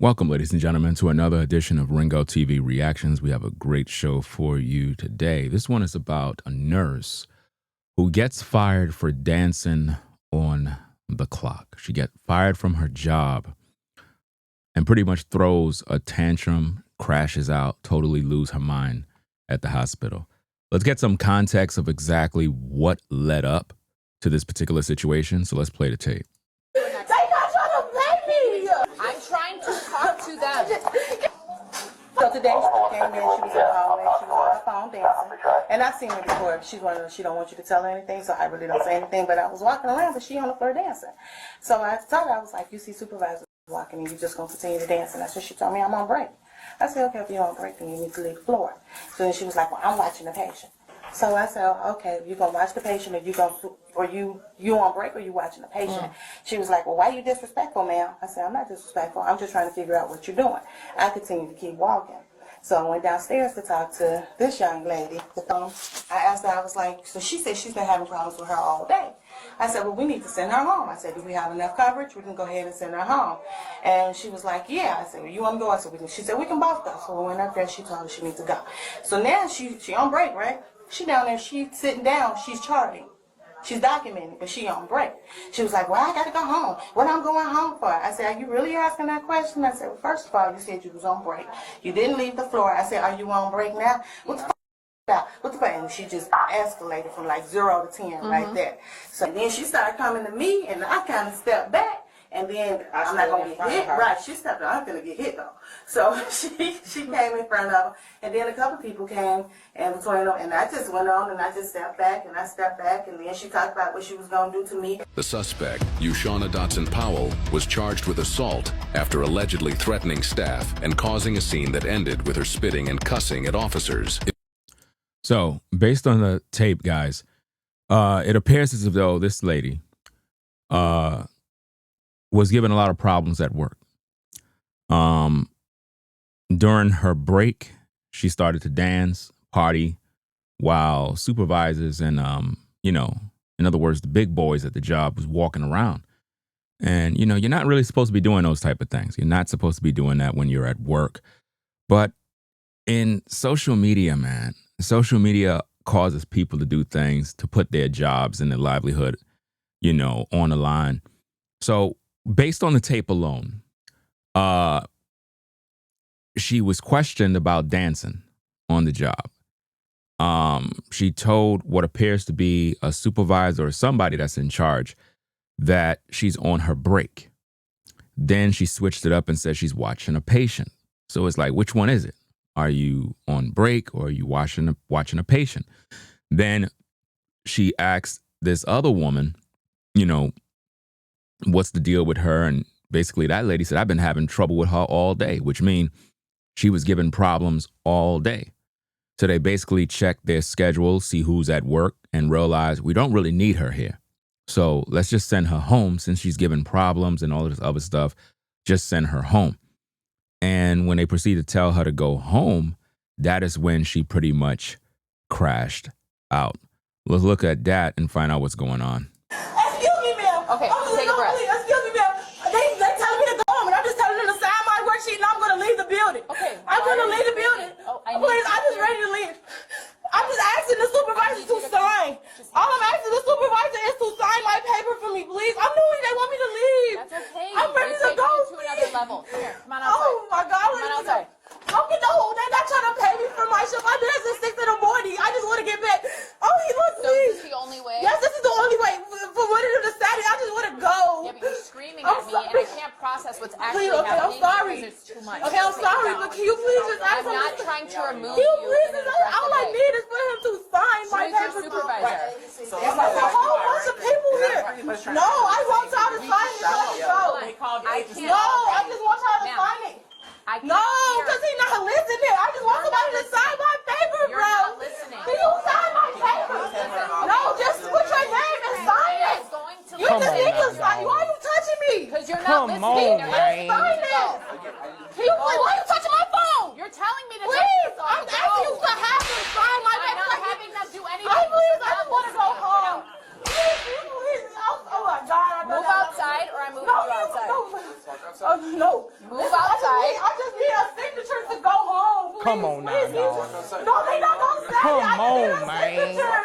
Welcome, ladies and gentlemen, to another edition of Ringo TV Reactions. We have a great show for you today. This one is about a nurse who gets fired for dancing on the clock. She gets fired from her job and pretty much throws a tantrum, crashes out, totally lose her mind at the hospital. Let's get some context of exactly what led up to this particular situation. So let's play the tape. I'm trying to talk to them. So today she came in, she was in the hallway, she was on her phone dancing. And I've seen her before. She's one of those, she don't want you to tell her anything, so I really don't say anything. But I was walking around, but she on the floor dancing. So I told her, I was like, you see supervisor walking and you just gonna continue to dance. And that's what she told me, I'm on break. I said, okay, if you're on break, then you need to leave the floor. So then she was like, well, I'm watching the patient. So I said, okay, you gonna watch the patient, or you on break, or you watching the patient? She was like, well, why are you disrespectful, ma'am? I said, I'm not disrespectful. I'm just trying to figure out what you're doing. I continued to keep walking. So I went downstairs to talk to this young lady. I asked her, I was like, so she said she's been having problems with her all day. I said, well, we need to send her home. I said, do we have enough coverage? We can go ahead and send her home. And she was like, yeah. I said, well, you want to go? I said, she said, we can both go. So we went up there, she told her she needs to go. So now she on break, right? She down there, she's sitting down, she's charting. She's documenting, but she on break. She was like, well, I got to go home. What I'm going home for? I said, are you really asking that question? I said, well, first of all, you said you was on break. You didn't leave the floor. I said, are you on break now? What the fuck? What the fuck? And she just escalated from like 0 to 10 right there. So then she started coming to me, and I kind of stepped back. And then I'm not gonna get hit, right? She stepped out. I'm gonna get hit though. So she came in front of her, and then a couple people came in between them, and I just went on, and I just stepped back, and I stepped back, and then she talked about what she was gonna do to me. The suspect, Ushauna Dotson Powell, was charged with assault after allegedly threatening staff and causing a scene that ended with her spitting and cussing at officers. So, based on the tape, guys, it appears as though this lady was given a lot of problems at work. During her break, she started to dance, party, while supervisors and, in other words, the big boys at the job was walking around. And, you're not really supposed to be doing those type of things. You're not supposed to be doing that when you're at work. But in social media, man, social media causes people to do things to put their jobs and their livelihood, on the line. So based on the tape alone, she was questioned about dancing on the job. She told what appears to be a supervisor or somebody that's in charge that she's on her break. Then she switched it up and said she's watching a patient. So it's like, which one is it? Are you on break or are you watching a patient? Then she asked this other woman, what's the deal with her? And basically that lady said, I've been having trouble with her all day, which means she was given problems all day. So they basically checked their schedule, see who's at work, and realize we don't really need her here. So let's just send her home since she's given problems and all this other stuff. Just send her home. And when they proceed to tell her to go home, that is when she pretty much crashed out. Let's look at that and find out what's going on. Excuse me, ma'am. Okay, take a breath. Please, excuse me, ma'am. They telling me to go home, and I'm just telling them to sign my worksheet, and I'm going to leave the building. Okay. I'm going to leave the building. Please, I'm just ready to leave. I'm just asking the supervisor to sign. All I'm asking the supervisor is to sign my paper for me, please. I'm knowing they want me to leave. That's okay. I'm ready to go, to another level. Come here. Come on outside. Oh my God. Come on outside. Don't get the whole, they're not trying to pay me for my shift. I've been here since 6 in the morning. I just want to get back. Oh, he looks So me. is this the only way? Yes, this is the only way. For one of them decided, I just want to go. Yeah, but you're screaming at me, and I can't process what's actually Please, okay, I'm happening sorry. because it's too much. Okay, I'm sorry, but can you please just ask I'm him? not trying to remove Can you you please in an just, all I aggressive way. need is for him to sign my Who is your papers. supervisor? There's a whole bunch of people here. No, I want y'all to sign it. Let me go. I can't. No, I just want y'all to Ma'am, sign it. I can't No, hear. because he's not listening. I just want You're somebody not to sign my paper, You're bro. not listening. Can you sign my paper? No, just put your name and sign it. Is going to You just need to sign. Why are you touching me? Because you're not listening. Can you sign it? Can you, why are you touching my phone? You're telling me to Please, touch I'm asking you to have him sign my I'm paper. not having them do anything. I please, I just want to go home. Please, oh my God. Move outside or I'm moving you outside. No. No. Move outside. I just need a signature to go home. Please. Come on now, Please. dog. No, they not gonna say Come it. I just on, need a man. signature.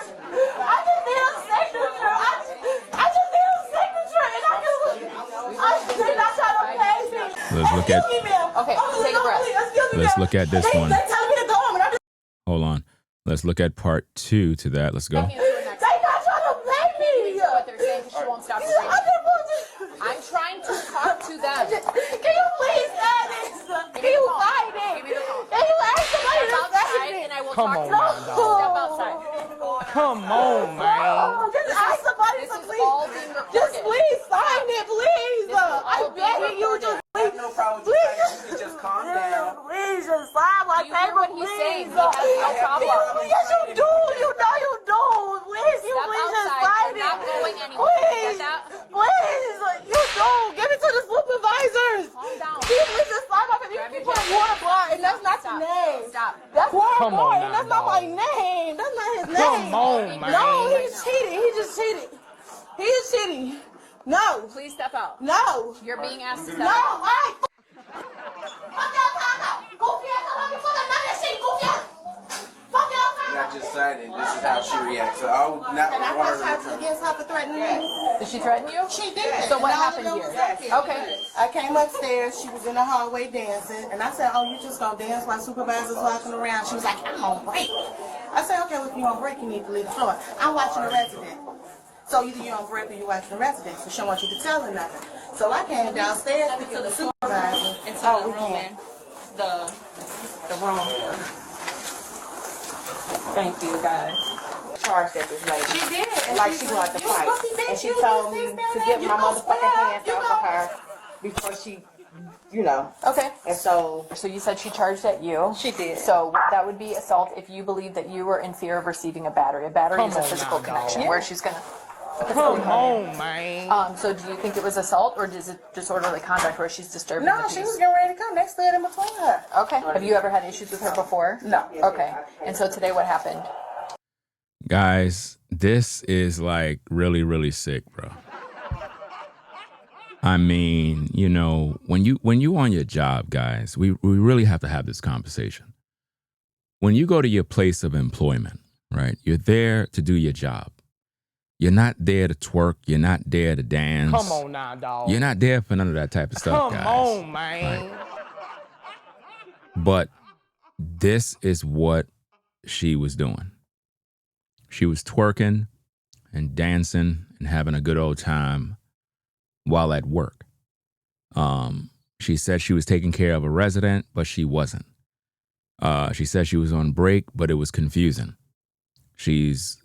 I just need a signature. I just need a signature, and I did not try to pay me. Let's look at- Excuse me, ma'am. Okay, Oh, take a no, breath. please, excuse me, Let's ma'am. look at this one. They telling me to go home, and I just. Hold on. Let's look at part 2 to that. Let's go. They not trying to pay me. What they're saying because she won't stop I breathing. just want to. I'm trying to talk to them. Can you please sign this? Can you sign it? Give me the phone. Can you ask somebody Step to sign outside it? and I will Come talk on to now, them. dog. Step outside. Come on, man. Oh, just ask somebody This to is please. all being Just recorded. please sign it, please. This is all I'm being begging you, recorded. just please. No problem. Please, You can just calm down. Please, just sign my You hear paper, what he's please. saying. He has no problem. Yes, you do. You know you do. Please, you Step please just outside. sign You're not it. going anywhere. You Please, get that? please, you do. Give it to the supervisors. Calm down. Please just sign my paper. Grab You your put a jacket. water bar, and that's not Stop. your name. Stop. That's Warren Come on Boy, now, and that's not my dog. name. That's not his name. Come on, man. No, he's cheating. He just cheated. He is cheating. No. Please step out. No. You're being asked to step No. out. Hey. Fuck y'all talking about. Goofy ass. Come on, fuck none of that shit, goofy ass. Fuck y'all talking Not about. just signing. This is how she reacts. So I would not And I want pressed her her to against her for threatening me. Did she threaten you? She did. So what And all happened of them here? was up here. Okay. I came upstairs. She was in the hallway dancing, and I said, "Oh, you just gonna dance while supervisor's walking around?" She was like, "I'm on break." I said, "Okay, well, if you're on break, you need to leave the floor." I'm watching the resident. So either you're on break or you're watching the resident. So she don't want you to tell her nothing. So I came downstairs to the supervisor. Oh, we can. The room. Thank you, guys. Charged at this lady. She did. Like she wanted to fight. And she told me to get my motherfucking hands off of her before she, you know. Okay. And so So you said she charged at you. she did. So that would be assault if you believe that you were in fear of receiving a battery. A battery Come is a on physical now, connection dog. where she's gonna. Come on, man. So do you think it was assault or is it disorderly conduct where she's disturbing the No, peace? she was getting ready to come. They stood in between her. Okay. Have you ever had issues with her before? No. Okay. And so today what happened? Guys, this is like really, really sick, bro. I mean, you know, when you on your job, guys, we really have to have this conversation. When you go to your place of employment, right? You're there to do your job. You're not there to twerk. You're not there to dance. Come on now, dog. You're not there for none of that type of stuff, Come guys. on, man. But this is what she was doing. She was twerking and dancing and having a good old time while at work. She said she was taking care of a resident, but she wasn't. She said she was on break, but it was confusing. She's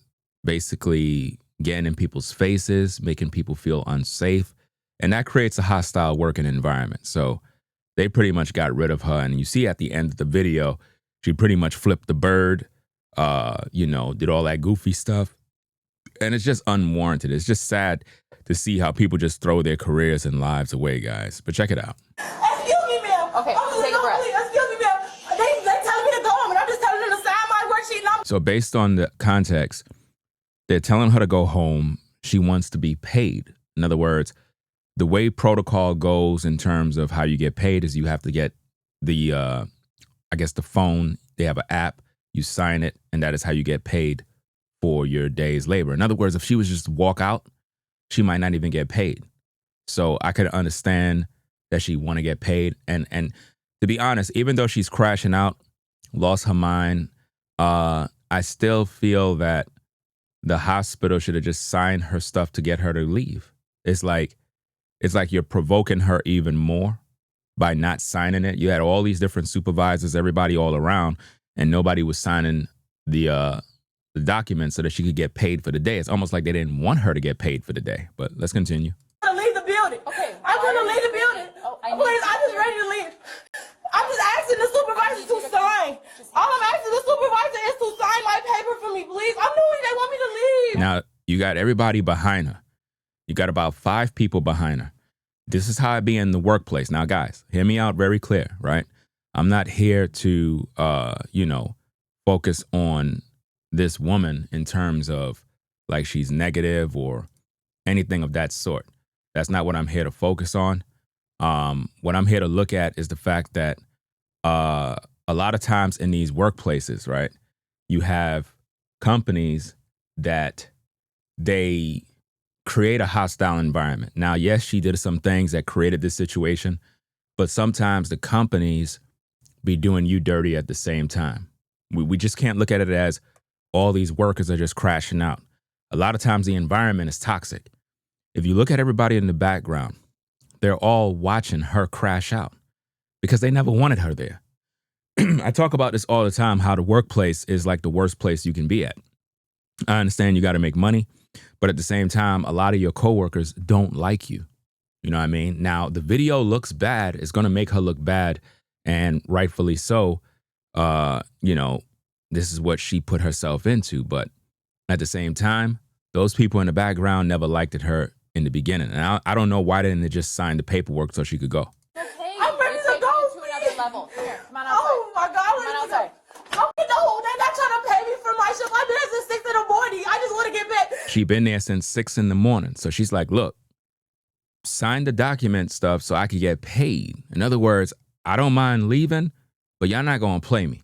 basically getting in people's faces, making people feel unsafe, and that creates a hostile working environment. So they pretty much got rid of her, and you see at the end of the video, she pretty much flipped the bird, did all that goofy stuff, and it's just unwarranted. It's just sad to see how people just throw their careers and lives away, guys. But check it out. Excuse me, ma'am. Okay, Oh, take a no, breath. please, excuse me, ma'am. They telling me to go home, and I'm just telling them to sign my worksheet. And I'm So based on the context, they're telling her to go home. She wants to be paid. In other words, the way protocol goes in terms of how you get paid is you have to get the, the phone. They have an app. You sign it, and that is how you get paid for your day's labor. In other words, if she was just to walk out, she might not even get paid. So I could understand that she want to get paid. And to be honest, even though she's crashing out, lost her mind, I still feel that the hospital should have just signed her stuff to get her to leave. It's like you're provoking her even more by not signing it. You had all these different supervisors, everybody all around, and nobody was signing the document so that she could get paid for the day. It's almost like they didn't want her to get paid for the day. But let's continue. gonna leave the building. Okay. I'm gonna leave the building. Oh, I need Please, to- I'm just ready to leave. I'm just asking the supervisor to sign. All I'm asking the supervisor is to sign my paper for me, please. I'm knowing they want me to leave. Now, you got everybody behind her. You got about 5 people behind her. This is how it be in the workplace. Now, guys, hear me out very clear, right? I'm not here to, focus on this woman in terms of like she's negative or anything of that sort. That's not what I'm here to focus on. what I'm here to look at is the fact that a lot of times in these workplaces, right, you have companies that they create a hostile environment. Now, yes, she did some things that created this situation, but sometimes the companies be doing you dirty at the same time. We just can't look at it as all these workers are just crashing out. A lot of times the environment is toxic. If you look at everybody in the background, they're all watching her crash out because they never wanted her there. I talk about this all the time, how the workplace is like the worst place you can be at. I understand you got to make money, but at the same time, a lot of your coworkers don't like you. You know what I mean? Now, the video looks bad. It's going to make her look bad, and rightfully so. You know, this is what she put herself into. But at the same time, those people in the background never liked her in the beginning. And I don't know why didn't they just sign the paperwork so she could go. I'm ready to go. To another level. Come here. Come on outside. Oh my God. Come on outside. No, they're not trying to pay me for my shift. I've been here since 6 in the morning. I just want to get back. She been there since 6 in the morning. So she's like, look, sign the document stuff so I could get paid. In other words, I don't mind leaving, but y'all not going to play me.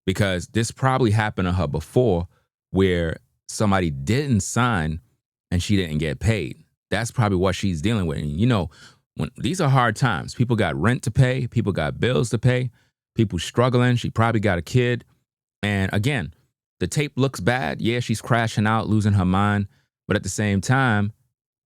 Because this probably happened to her before where somebody didn't sign and she didn't get paid. That's probably what she's dealing with. And you know, when these are hard times. People got rent to pay. People got bills to pay. People struggling. She probably got a kid. And again, the tape looks bad. Yeah, she's crashing out, losing her mind. But at the same time,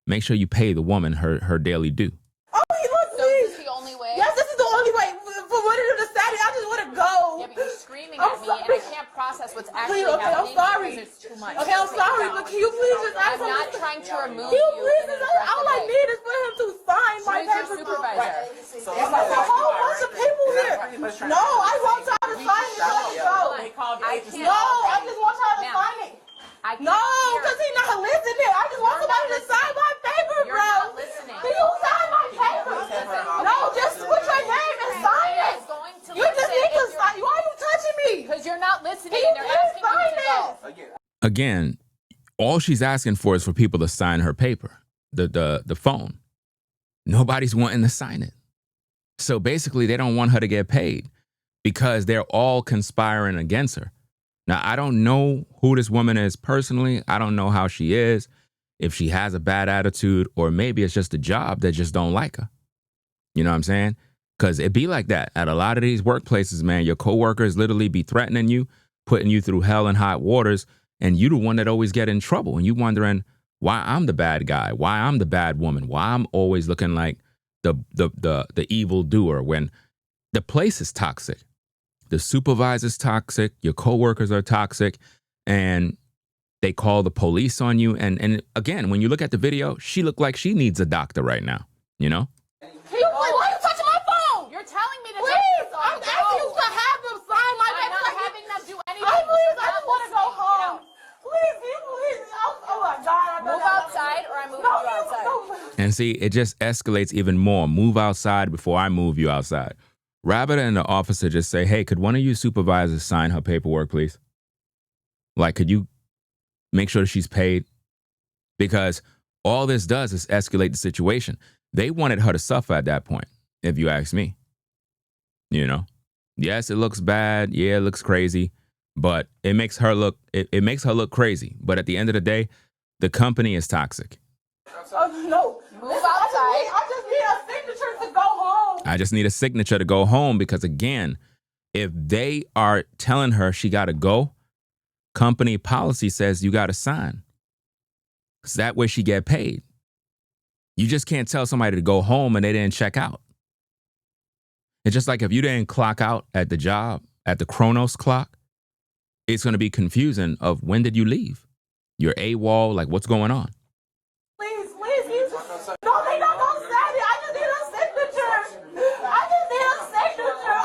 make sure you pay the woman her daily due. Oh, look, So is this the only way? yes, this is the only way. For one of them to Saturday, I just want to go. Yeah, but you're screaming at me, and I can't process what's actually Okay, I'm happening sorry. because it's too much. Okay, I'm sorry, but can you please just ask I'm him? not trying to remove Can you you please in an just all I aggressive way. need is for him to sign my Who's your paper. supervisor? There's a whole bunch of people here. No, I want y'all to sign it. Let it go. I can't. No, I just want y'all to Ma'am, sign it. I can't No, hear. because he's not listening. I just want You're somebody not to sign my paper, You're bro. not listening. Can you sign my paper? No, just put your name and sign it. Is going to You just need to sign. Why are you touching me? Because you're not listening, Can you and they're please asking sign you to this? go. Again, all she's asking for is for people to sign her paper, the phone. Nobody's wanting to sign it. So basically, they don't want her to get paid because they're all conspiring against her. Now, I don't know who this woman is personally. I don't know how she is, if she has a bad attitude, or maybe it's just a job that just don't like her. You know what I'm saying? Because it be like that at a lot of these workplaces, man. Your coworkers literally be threatening you, putting you through hell and hot waters, and you the one that always get in trouble. And you wondering why I'm the bad guy, why I'm the bad woman, why I'm always looking like the evil doer when the place is toxic. The supervisor's toxic, your coworkers are toxic, and they call the police on you. And again, when you look at the video, she looked like she needs a doctor right now, you know? Can you please? Why are you touching my phone? You're telling me to Please, take I'm asking you to have them sign my I'm paper. not having them do anything. Please, I You're just not want to go listening. Get home. out. Please, can you please? Oh my God. Move outside, or I'm moving you outside. No. And see, it just escalates even more. Move outside before I move you outside. Rather than the officer just say, hey, could one of you supervisors sign her paperwork, please? Like, could you make sure she's paid? Because all this does is escalate the situation. They wanted her to suffer at that point, if you ask me. You know? Yes, it looks bad. Yeah, it looks crazy. But it makes her look, it makes her look crazy. But at the end of the day, the company is toxic. No. Move outside. I just need a signature to go home. I just need a signature to go home because, again, if they are telling her she got to go, company policy says you got to sign. Because that way she get paid. You just can't tell somebody to go home and they didn't check out. It's just like if you didn't clock out at the job, at the Chronos clock, it's going to be confusing of when did you leave? You're AWOL, like what's going on? Please. No, they not gonna sign it. I just need a signature. I just need a signature.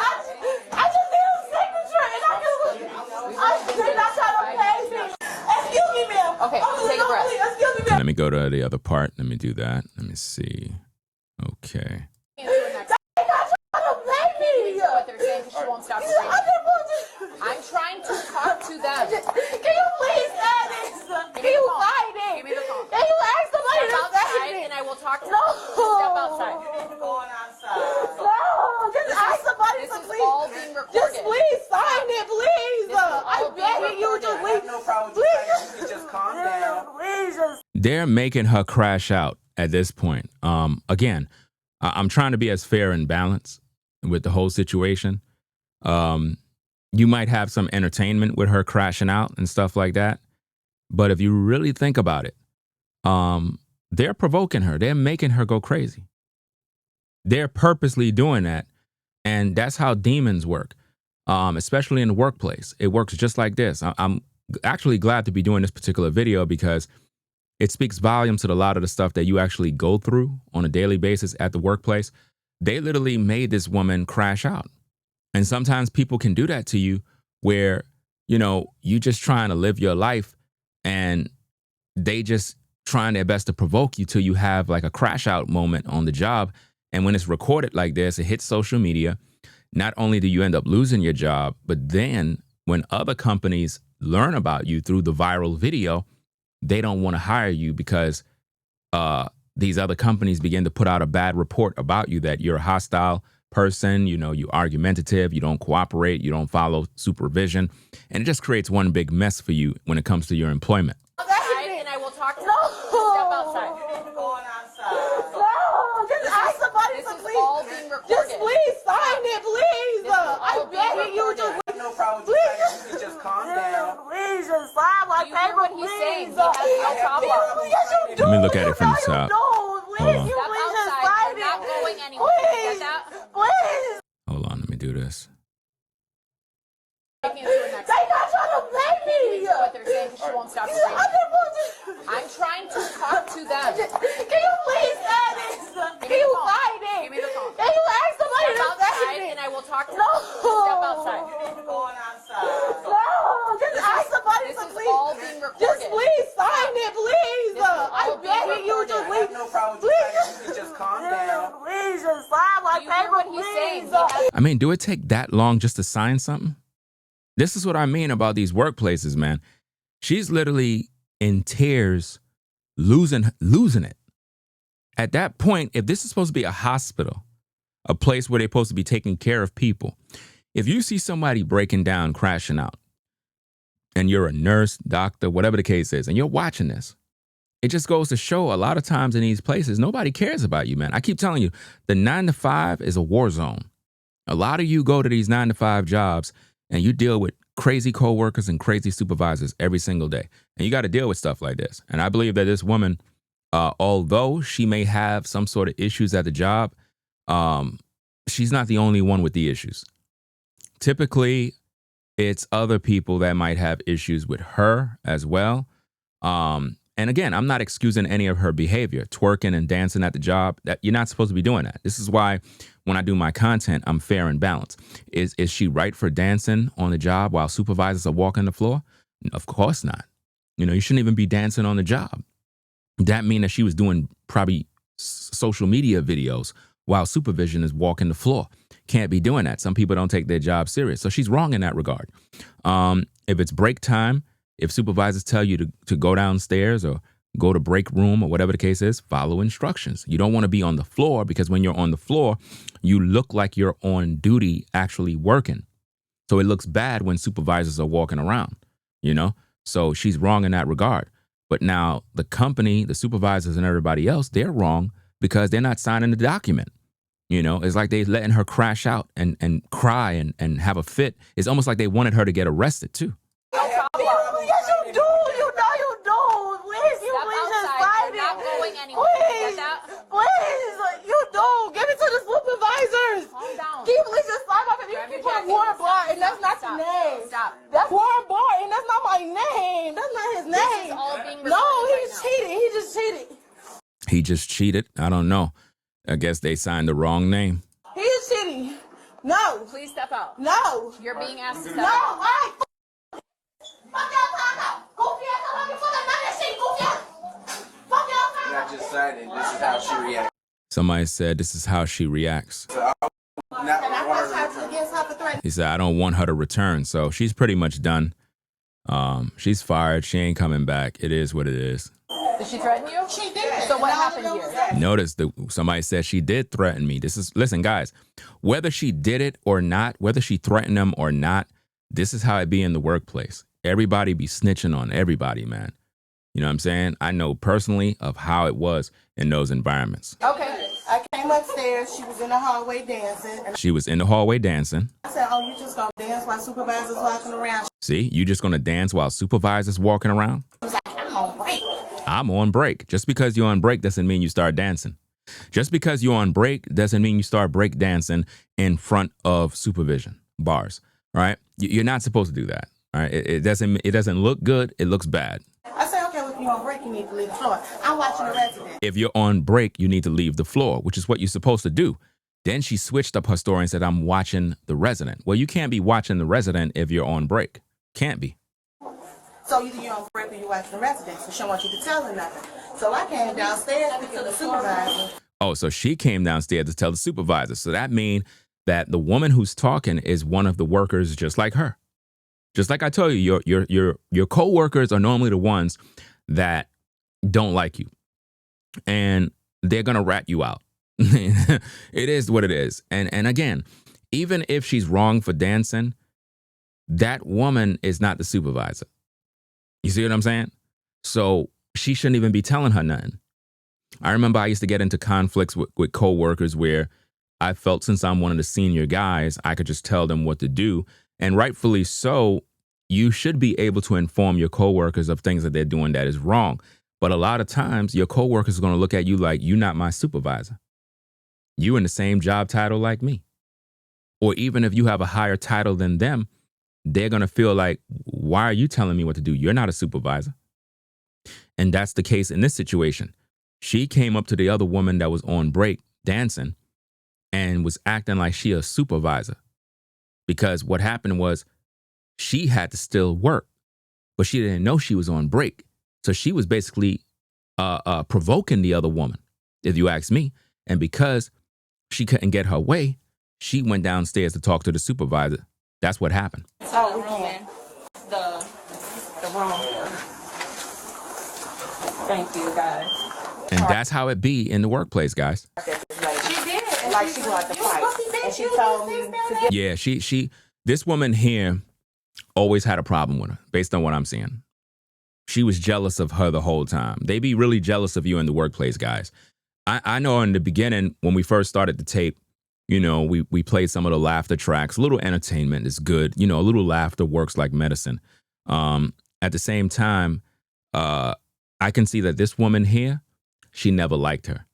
And they're not trying to pay me. Excuse me, ma'am. Okay, take a breath. Please, excuse me, ma'am. Let me go to the other part. Let me do that. Let me see. Okay. Answer next. They're not trying to pay me. What they're saying, because she won't stop screaming. I'm trying to talk to them. Can you please sign this? Can you sign it? Give me the phone. Can you ask somebody Step to sign outside, it? and I will talk to No. them. Step outside. They're making her crash out at this point. Again, I'm trying to be as fair and balanced with the whole situation. You might have some entertainment with her crashing out and stuff like that. But if you really think about it, they're provoking her. They're making her go crazy. They're purposely doing that. And that's how demons work, especially in the workplace. It works just like this. I'm actually glad to be doing this particular video because it speaks volumes to a lot of the stuff that you actually go through on a daily basis at the workplace. They literally made this woman crash out. And sometimes people can do that to you where, you just trying to live your life and they just trying their best to provoke you till you have like a crash out moment on the job. And when it's recorded like this, it hits social media. Not only do you end up losing your job, but then when other companies learn about you through the viral video, they don't want to hire you because these other companies begin to put out a bad report about you that you're a hostile person, you're argumentative, you don't cooperate, you don't follow supervision. And it just creates one big mess for you when it comes to your employment. And I will talk to you. Step outside. Going outside. No, just ask somebody This to is please. all being recorded. Just please sign it, please. This is all I'm being begging you, recorded. just No problem with you. You can just calm down. please, just sign my Do you hear paper, what he's saying? please. He has no problem. Yes, you do. Let me look at it from the You top. do. Hold Please, on. you Step please just outside. sign You're not it. going anywhere. You Please, get that? please. Hold on, let me do this. Take me to the next They not trying to pay me. what they're saying because she won't stop the radio. I'm trying to talk to them. Can you please sign this? Can you phone. sign it? Give me the phone. Can you ask somebody Step to outside sign it? and I will talk to No. them. Step outside. Going outside. No, just ask somebody This to is please. all being recorded. Just please sign it, please. This is all I'm being begging you, recorded. just I please. have no problem with you. You can just calm down. Please, just sign my Do you hear paper, what he's saying? please. I mean, do it take that long just to sign something? This is what I mean about these workplaces, man. She's literally in tears, losing it. At that point, if this is supposed to be a hospital, a place where they're supposed to be taking care of people, if you see somebody breaking down, crashing out, and you're a nurse, doctor, whatever the case is, and you're watching this, it just goes to show a lot of times in these places, nobody cares about you, man. I keep telling you, the 9-to-5 is a war zone. A lot of you go to these 9-to-5 jobs and you deal with crazy coworkers and crazy supervisors every single day. And you got to deal with stuff like this. And I believe that this woman, although she may have some sort of issues at the job, she's not the only one with the issues. Typically, it's other people that might have issues with her as well. And again, I'm not excusing any of her behavior, twerking and dancing at the job. That you're not supposed to be doing that. This is why when I do my content, I'm fair and balanced. Is she right for dancing on the job while supervisors are walking the floor? Of course not. You shouldn't even be dancing on the job. That means that she was doing probably social media videos while supervision is walking the floor. Can't be doing that. Some people don't take their job serious. So she's wrong in that regard. If it's break time, if supervisors tell you to go downstairs or go to break room or whatever the case is, follow instructions. You don't want to be on the floor because when you're on the floor, you look like you're on duty actually working. So it looks bad when supervisors are walking around, So she's wrong in that regard. But now the company, the supervisors and everybody else, they're wrong because they're not signing the document. It's like they're letting her crash out and cry and have a fit. It's almost like they wanted her to get arrested too. Yes, you do. You know you do. Please, you Step please just outside. sign You're not it. going anywhere. You Please, get that? please, you do. Give it to the supervisors. Calm down. Can you please just sign my paper? Grab You your put jacket. Warren Stop. Barton. That's not Stop. your name. Stop. That's Warren Barton. That's not my name. That's not his name. This is all being No, recorded he right now. cheated. He just cheated. He just cheated. I don't know. I guess they signed the wrong name. He is cheating. No. Please step out. No. You're being asked to step No. out. All right. Fuck your partner. Goofy ass. I'm fucking that shit. Goofy ass. Fuck your You're partner. not just signing. This is how she reacts. Somebody said this is how she reacts. Not And I want first her tried to against her for threatening. He said, I don't want her to return. So she's pretty much done. She's fired. She ain't coming back. It is what it is. Did she threaten you? She did. So what happened here? Notice that somebody said she did threaten me. Listen, guys, whether she did it or not, whether she threatened them or not, this is how it be in the workplace. Everybody be snitching on everybody, man. You know what I'm saying? I know personally of how it was in those environments. Okay. I came upstairs. She was in the hallway dancing. And She was in the hallway dancing. I said, oh, you just gonna dance while supervisor's walking around? See, you just gonna dance while supervisor's walking around? I was like, I'm on break. I'm on break. Just because you're on break doesn't mean you start dancing. Just because you're on break doesn't mean you start break dancing in front of supervision bars. Right? You're not supposed to do that. All right? It doesn't look good. It looks bad. I said, okay, well, if you're on break, you need to leave the floor. I'm watching the resident. If you're on break, you need to leave the floor, which is what you're supposed to do. Then she switched up her story and said, I'm watching the resident. Well, you can't be watching the resident if you're on break. Can't be. So either you're on break or you're watching the resident. So she don't want you to tell her nothing. So I came downstairs to get the supervisor. Oh, so she came downstairs to tell the supervisor. So that means that the woman who's talking is one of the workers just like her. Just like I told you, your co-workers are normally the ones that don't like you. And they're going to rat you out. It is what it is. And again, even if she's wrong for dancing, that woman is not the supervisor. You see what I'm saying? So she shouldn't even be telling her nothing. I remember I used to get into conflicts with co-workers where I felt since I'm one of the senior guys, I could just tell them what to do. And rightfully so, you should be able to inform your coworkers of things that they're doing that is wrong. But a lot of times your coworkers are going to look at you like you're not my supervisor. You in the same job title like me. Or even if you have a higher title than them, they're going to feel like, why are you telling me what to do? You're not a supervisor. And that's the case in this situation. She came up to the other woman that was on break dancing and was acting like she a supervisor. Because what happened was she had to still work, but she didn't know she was on break. So she was basically provoking the other woman, if you ask me. And because she couldn't get her way, she went downstairs to talk to the supervisor. That's what happened. Oh, we can. The room. Thank you, guys. And that's how it be in the workplace, guys. She did. Like she wanted to fight. And she told me to get. Yeah, this woman here always had a problem with her, based on what I'm seeing. She was jealous of her the whole time. They be really jealous of you in the workplace, guys. I know in the beginning, when we first started the tape, you know, we played some of the laughter tracks. A little entertainment is good. You know, a little laughter works like medicine. At the same time, I can see that this woman here, she never liked her.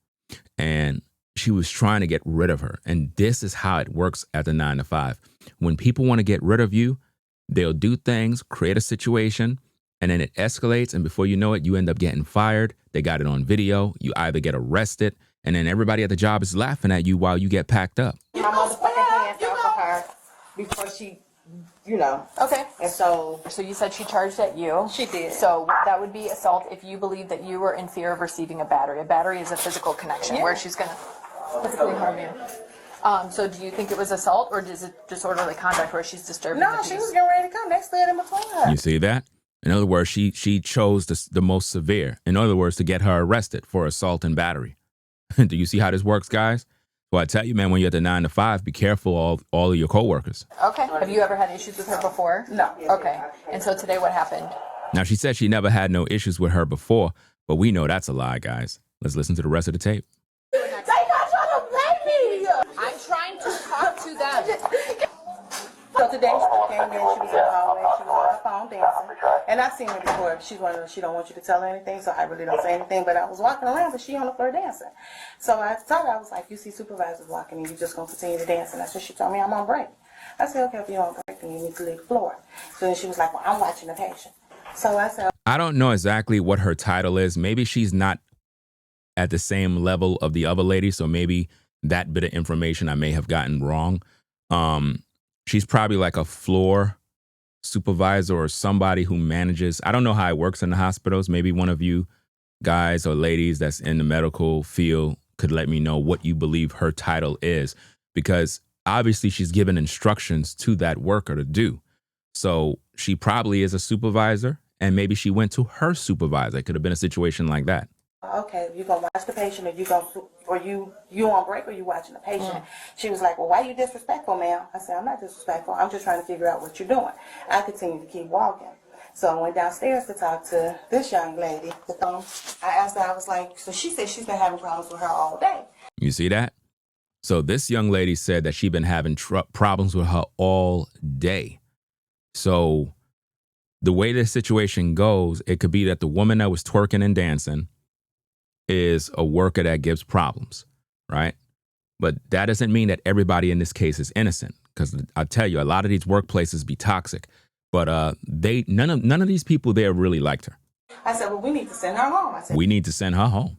And she was trying to get rid of her. And this is how it works at the 9 to 5. When people want to get rid of you, they'll do things, create a situation, and then it escalates. And before you know it, you end up getting fired. They got it on video. You either get arrested, and then everybody at the job is laughing at you while you get packed up. My motherfucking hands off of her before she, you know. Okay. And so So you said she charged at you. she did. So that would be assault if you believe that you were in fear of receiving a battery. A battery is a physical connection where she's going to physically harm you. So do you think it was assault, or is it disorderly conduct where she's disturbing the No, peace? she was getting ready to come. They stood in between her. You see that? In other words, she chose the most severe. In other words, to get her arrested for assault and battery. Do you see how this works, guys? Well, I tell you, man, when you're at the 9 to 5, be careful of all of your coworkers. Okay. Have you ever had issues with her before? No. Okay. And so today what happened? Now, she said she never had no issues with her before, but we know that's a lie, guys. Let's listen to the rest of the tape. They got trying to blame me. I'm trying to talk to them. So today she came in, she was in the hallway, she was on her phone dancing. And I seen her before. She don't want you to tell her anything, so I really don't say anything. But I was walking around, but she on the floor dancing. So I told her, I was like, you see supervisors walking and you just gonna continue to dance. And that's what she told me, I'm on break. I said, okay, if you're on break, then you need to leave the floor. So then she was like, well, I'm watching the patient. So I said, I don't know exactly what her title is. Maybe she's not at the same level of the other lady, so maybe that bit of information I may have gotten wrong. She's probably like a floor supervisor or somebody who manages. I don't know how it works in the hospitals. Maybe one of you guys or ladies that's in the medical field could let me know what you believe her title is, because obviously she's given instructions to that worker to do. So she probably is a supervisor, and maybe she went to her supervisor. It could have been a situation like that. okay, you gonna watch the patient, or you on break, or you watching the patient? She was like, well, why you disrespectful, ma'am? I said, I'm not disrespectful. I'm just trying to figure out what you're doing. I continued to keep walking. So I went downstairs to talk to this young lady. I asked her, I was like, so she said she's been having problems with her all day. You see that? So this young lady said that she'd been having problems with her all day. So the way this situation goes, it could be that the woman that was twerking and dancing is a worker that gives problems, right? But that doesn't mean that everybody in this case is innocent, because I tell you, a lot of these workplaces be toxic. But none of these people there really liked her. I said, well, we need to send her home. I said, we need to send her home.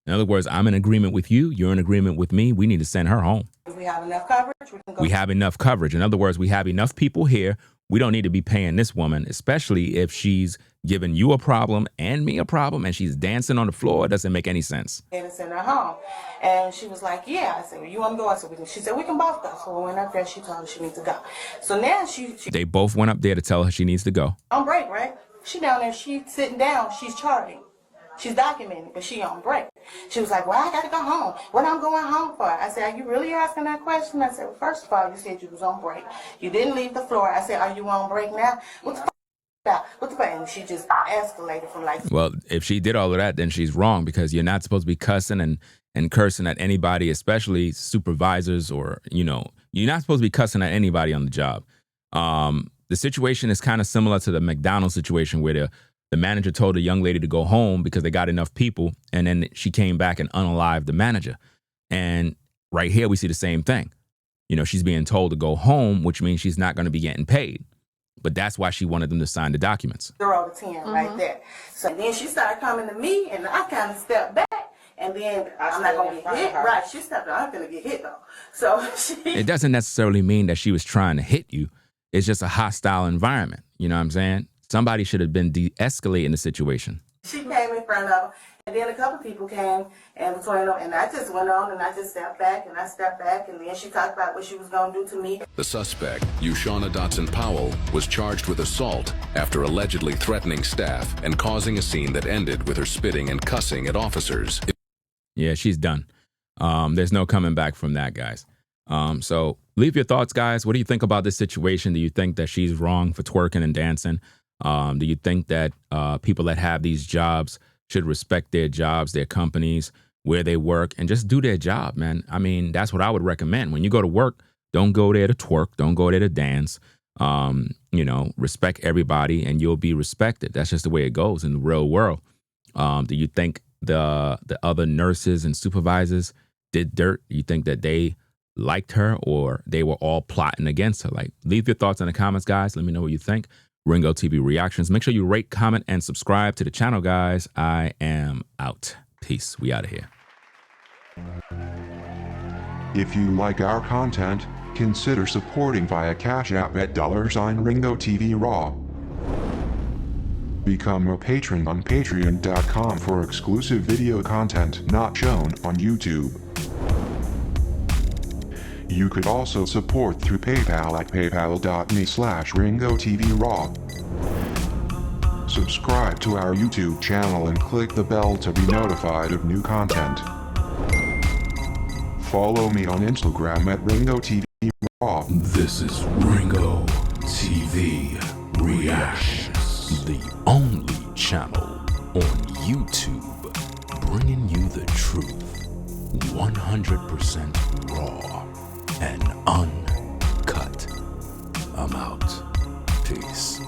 In other words, I'm in agreement with you. You're in agreement with me. We need to send her home. if we have enough coverage, we can go. We have enough coverage. In other words, we have enough people here. We don't need to be paying this woman, especially if she's giving you a problem and me a problem and she's dancing on the floor. It doesn't make any sense. And send her home. And she was like, yeah. I said, well, you want to go? I said, she said, we can both go. So we went up there. She told her she needs to go. So now she They both went up there to tell her she needs to go. on break, right? She down there. She's sitting down. She's charting. She's documenting, but she on break. She was like, well, I got to go home. What I'm going home for? I said, are you really asking that question? I said, well, first of all, you said you was on break. You didn't leave the floor. I said, are you on break now? What the about? What the and she just escalated from like. Well, if she did all of that, then she's wrong, because you're not supposed to be cussing and cursing at anybody, especially supervisors, or, you're not supposed to be cussing at anybody on the job. The situation is kind of similar to the McDonald's situation where the manager told a young lady to go home because they got enough people, and then she came back and unalived the manager. And right here, we see the same thing. She's being told to go home, which means she's not going to be getting paid. But that's why she wanted them to sign the documents. 0 to 10 right there. So then she started coming to me, and I kind of stepped back. And then I'm not going to get hit. Right, she stepped out. I'm going to get hit, though. So It doesn't necessarily mean that she was trying to hit you. It's just a hostile environment. You know what I'm saying? Somebody should have been de-escalating the situation. She came in front of her, and then a couple people came in between them, and I just went on, and I just stepped back, and then she talked about what she was going to do to me. The suspect, Ushana Dotson Powell, was charged with assault after allegedly threatening staff and causing a scene that ended with her spitting and cussing at officers. Yeah, she's done. There's no coming back from that, guys. So leave your thoughts, guys. What do you think about this situation? Do you think that she's wrong for twerking and dancing? Do you think that people that have these jobs should respect their jobs, their companies, where they work, and just do their job, man? I mean, that's what I would recommend. When you go to work, don't go there to twerk. Don't go there to dance. Respect everybody and you'll be respected. That's just the way it goes in the real world. Do you think the other nurses and supervisors did dirt? You think that they liked her, or they were all plotting against her? Like, leave your thoughts in the comments, guys. Let me know what you think. Ringo TV Reactions. Make sure you rate, comment, and subscribe to the channel, guys. I am out. Peace. We out of here. If you like our content, consider supporting via Cash App at $Ringo TV Raw. Become a patron on patreon.com for exclusive video content not shown on YouTube. You could also support through PayPal at paypal.me/Ringo TV Raw. Subscribe to our YouTube channel and click the bell to be notified of new content. Follow me on Instagram at Ringo TV Raw. This is Ringo TV Reactions, the only channel on YouTube bringing you the truth 100% raw and uncut. I'm out. Peace.